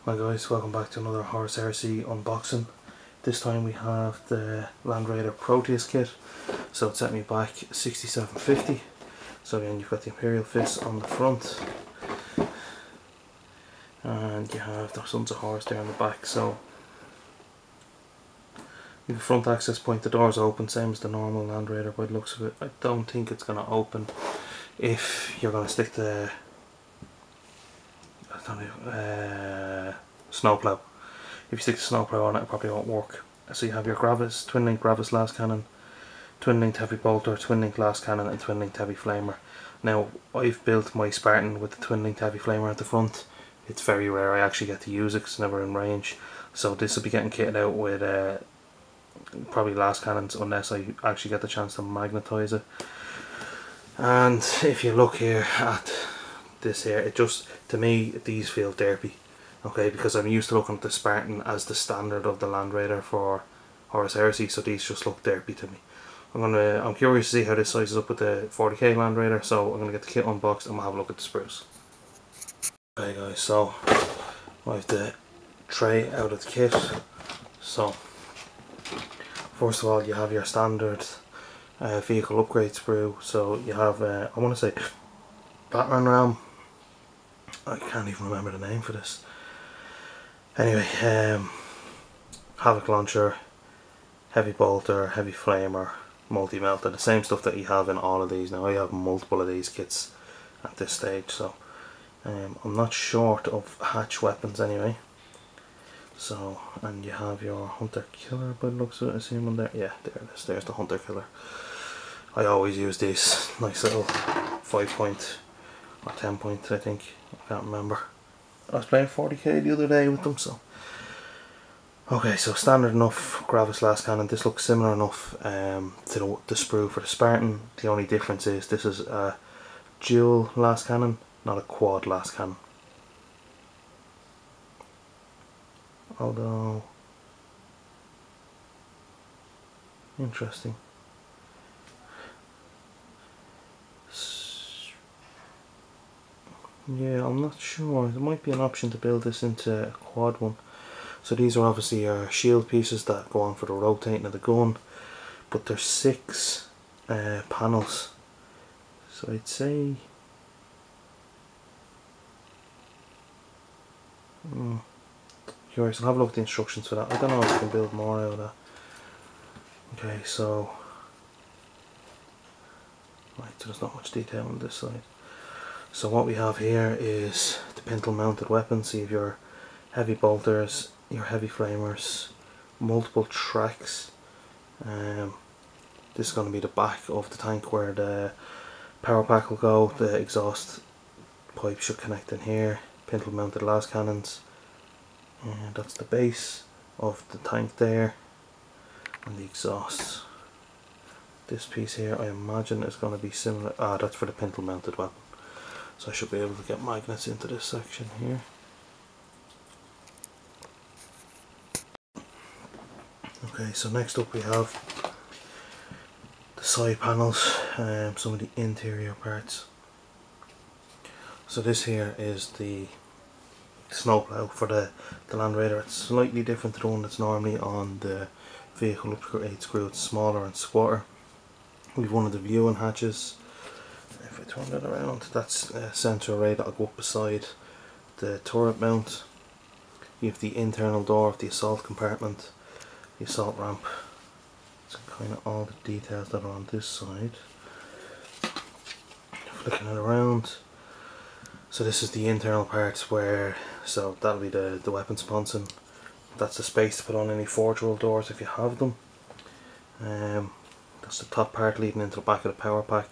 Hi guys, welcome back to another Horus Heresy unboxing. This time we have the Land Raider Proteus kit. So it set me back $67.50. So again, you've got the Imperial Fist on the front, and you have the Sons of Horus there on the back. So you have a front access point, the door's open, same as the normal Land Raider by the looks of it. I don't think it's going to open if you're going to stick the snowplow. If you stick the snowplow on it, it probably won't work. So you have your Gravis, twin link Gravis last cannon, twin linked heavy bolter, twin linked last cannon, and twin linked heavy flamer. Now I've built my Spartan with the twin linked heavy flamer at the front. It's very rare I actually get to use it because it's never in range. So this will be getting kitted out with probably last cannons unless I actually get the chance to magnetize it. And if you look here at this here, it just, to me, these feel derpy. Okay, because I'm used to looking at the Spartan as the standard of the Land Raider for Horus Heresy, so these just look derpy to me. I'm curious to see how this sizes up with the 40k Land Raider, so I'm gonna get the kit unboxed and we'll have a look at the sprues. Okay guys, so I have the tray out of the kit. So first of all, you have your standard vehicle upgrade sprue. So you have I want to say Batman Ram. I can't even remember the name for this. Anyway, Havoc Launcher, Heavy Bolter, Heavy Flamer, Multi-Melter, the same stuff that you have in all of these. Now I have multiple of these kits at this stage, so I'm not short of hatch weapons anyway. So, and you have your Hunter Killer by the looks of it, I see him on there. Yeah, there it is, there's the Hunter Killer. I always use these nice little 5-point or 10-point, I think, I can't remember. I was playing 40k the other day with them, so. Okay, so standard enough Gravis last cannon. This looks similar enough to the sprue for the Spartan. The only difference is this is a dual last cannon, not a quad last cannon. Although, interesting. Yeah, I'm not sure. There might be an option to build this into a quad one. So these are obviously your shield pieces that go on for the rotating of the gun, but there's 6 panels. So I'd say curious. I'll have a look at the instructions for that. I don't know if you can build more out of that. Okay, so right, so there's not much detail on this side. So what we have here is the pintle mounted weapons. So you have your heavy bolters, your heavy flamers, multiple tracks. This is going to be the back of the tank where the power pack will go. The exhaust pipe should connect in here. Pintle mounted las cannons, and that's the base of the tank there, and the exhaust. This piece here I imagine is going to be similar. That's for the pintle mounted weapon. So I should be able to get magnets into this section here. Okay, so next up we have the side panels, some of the interior parts. So this here is the snowplow for the Land Raider. It's slightly different to the one that's normally on the vehicle upgrade sprue. It's smaller and squatter. We've one of the viewing hatches. If I turn that around, that's a sensor array that'll go up beside the turret mount. You have the internal door of the assault compartment, the assault ramp. So kind of all the details that are on this side. Flicking it around. So this is the internal parts where, so that'll be the weapon sponson. That's the space to put on any forge world doors if you have them. That's the top part leading into the back of the power pack.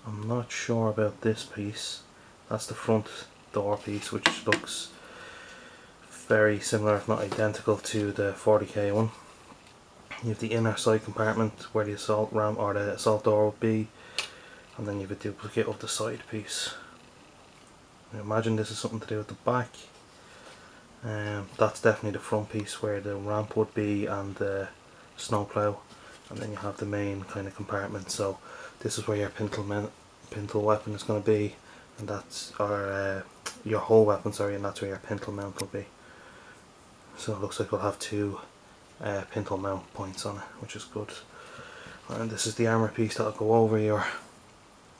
I'm not sure about this piece. That's the front door piece, which looks very similar if not identical to the 40k one. You have the inner side compartment where the assault ramp or the assault door will be, and then you have a duplicate of the side piece. I imagine this is something to do with the back. That's definitely the front piece where the ramp would be and the snowplow, and then you have the main kind of compartment. So this is where your pintle weapon is going to be, and that's our your whole weapon, sorry, and that's where your pintle mount will be. So it looks like we'll have two pintle mount points on it, which is good. And this is the armour piece that'll go over your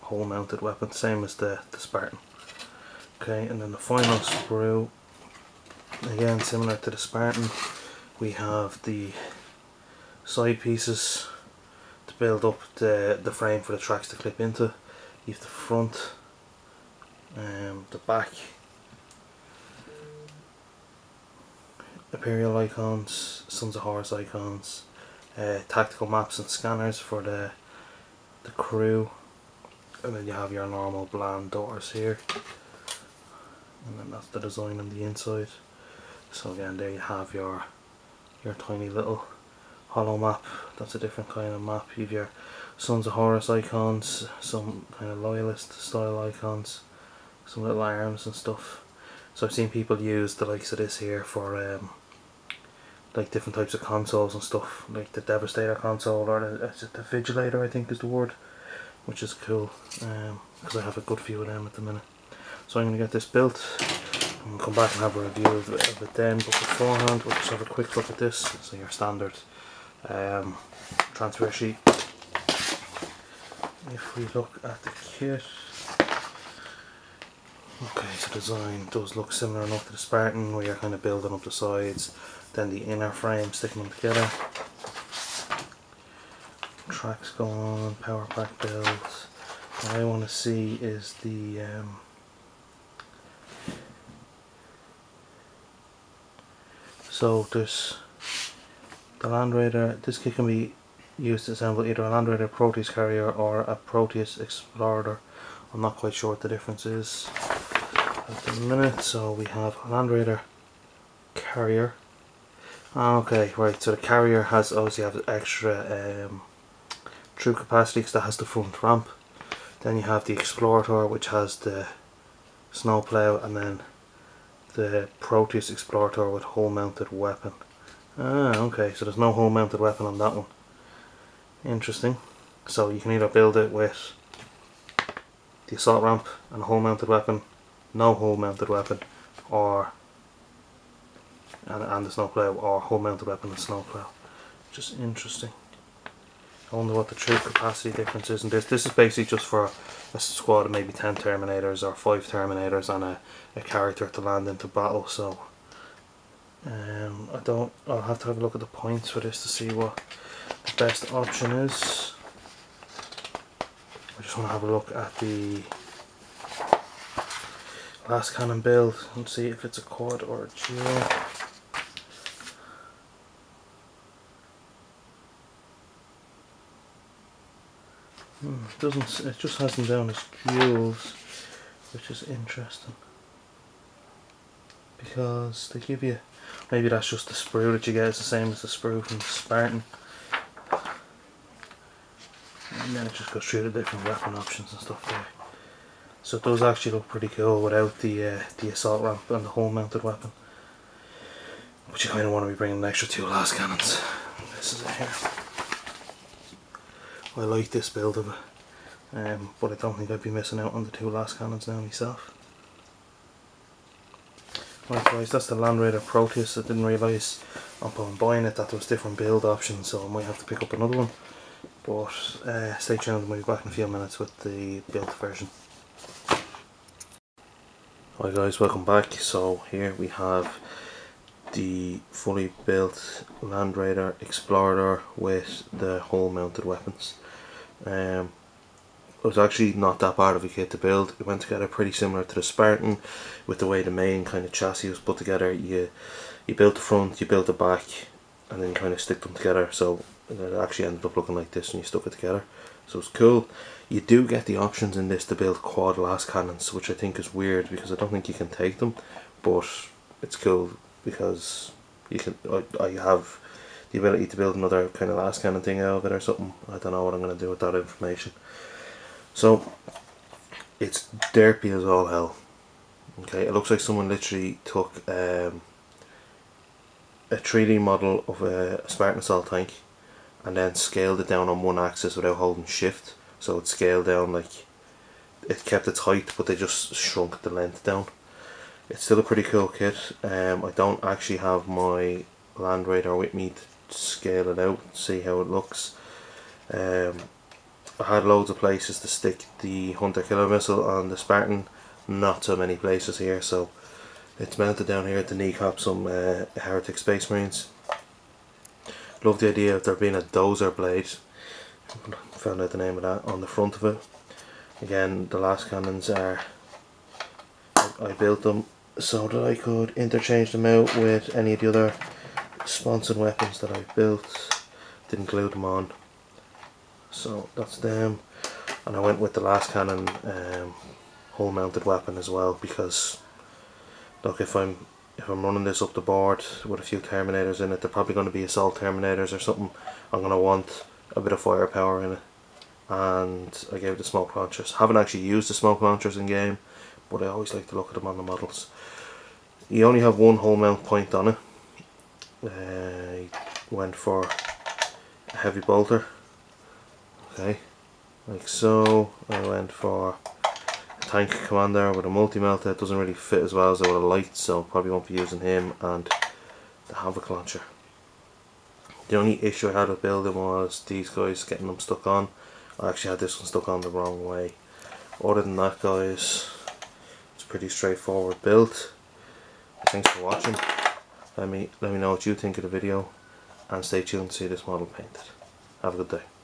whole mounted weapon, same as the Spartan. Okay, and then the final sprue, again similar to the Spartan, we have the side pieces to build up the frame for the tracks to clip into. You have the front, the back, Imperial icons, Sons of Horus icons, tactical maps and scanners for the crew, and then you have your normal bland doors here, and then that's the design on the inside. So again, there you have your tiny little hollow map. That's a different kind of map. You have your Sons of Horus icons, some kind of loyalist style icons, some little arms and stuff. So I've seen people use the likes of this here for like different types of consoles and stuff, like the Devastator console, or the Vigilator I think is the word, which is cool, because I have a good few of them at the minute. So I'm going to get this built and we'll come back and have a review of it then, but beforehand we'll just have a quick look at this. So your standard transfer sheet. If we look at the kit, okay, so design does look similar enough to the Spartan, where you're kind of building up the sides, then the inner frame, sticking them together. Tracks go on, power pack builds. What I want to see is the so there's the Land Raider. This kit can be used to assemble either a Land Raider Proteus carrier or a Proteus Explorer. I'm not quite sure what the difference is at the minute. So we have a Land Raider carrier. Okay, right, so the carrier has obviously have extra troop capacity because that has the front ramp. Then you have the Explorator, which has the snowplow, and then the Proteus Explorator with hull mounted weapon. Okay, so there's no hull mounted weapon on that one. Interesting. So you can either build it with the assault ramp and a hull mounted weapon, no hull mounted weapon, or and the snowplow, or hull mounted weapon and snowplow. Just interesting. I wonder what the troop capacity difference is in this. This is basically just for a squad of maybe 10 Terminators or 5 Terminators and a character to land into battle. So I'll have to have a look at the points for this to see what the best option is. I just want to have a look at the last cannon build and see if it's a quad or a dual. It just has them down as duals, which is interesting, because they give you, maybe that's just the sprue that you get is the same as the sprue from the Spartan, and then it just goes through the different weapon options and stuff there. So it does actually look pretty cool without the assault ramp and the hull mounted weapon, but you kind of want to be bringing an extra 2 last cannons. This is it here. I like this build of it, but I don't think I'd be missing out on the 2 last cannons now myself. Right guys, that's the Land Raider Proteus. I didn't realise upon buying it that there was different build options, so I might have to pick up another one. But stay tuned, we'll be back in a few minutes with the built version. Hi guys, welcome back. So here we have the fully built Land Raider Explorer with the hull mounted weapons. It was actually not that bad of a kit to build. It went together pretty similar to the Spartan, with the way the main kind of chassis was put together. You build the front, you build the back, and then you kind of stick them together. So it actually ended up looking like this when you stuck it together. So it's cool. You do get the options in this to build quad last cannons, which I think is weird because I don't think you can take them, but it's cool because you can. I have the ability to build another kind of last cannon thing out of it or something. I don't know what I'm going to do with that information. So it's derpy as all hell. Okay, it looks like someone literally took a 3D model of a Spartan assault tank and then scaled it down on one axis without holding shift. So it scaled down, like it kept its height, but they just shrunk the length down. It's still a pretty cool kit. I don't actually have my Land Raider with me to scale it out, see how it looks. I had loads of places to stick the Hunter Killer Missile on the Spartan, not so many places here, so it's mounted down here to kneecap some Heretic Space Marines. Love the idea of there being a dozer blade, found out the name of that, on the front of it. Again, the last cannons are, I built them so that I could interchange them out with any of the other sponsored weapons that I've built. Didn't glue them on, so that's them. And I went with the last cannon hull mounted weapon as well, because look, if I'm running this up the board with a few Terminators in it, they're probably going to be assault Terminators or something. I'm going to want a bit of firepower in it, and I gave it the smoke launchers. Haven't actually used the smoke launchers in game, but I always like to look at them on the models. You only have one hull mount point on it. I went for a heavy bolter, okay, like so. I went for a tank commander with a multi-melta. It doesn't really fit as well as I would have liked, so probably won't be using him, and the havoc launcher. The only issue I had with building was these guys, getting them stuck on. I actually had this one stuck on the wrong way. Other than that, guys, it's a pretty straightforward build. Thanks for watching. Let me know what you think of the video, and stay tuned to see this model painted. Have a good day.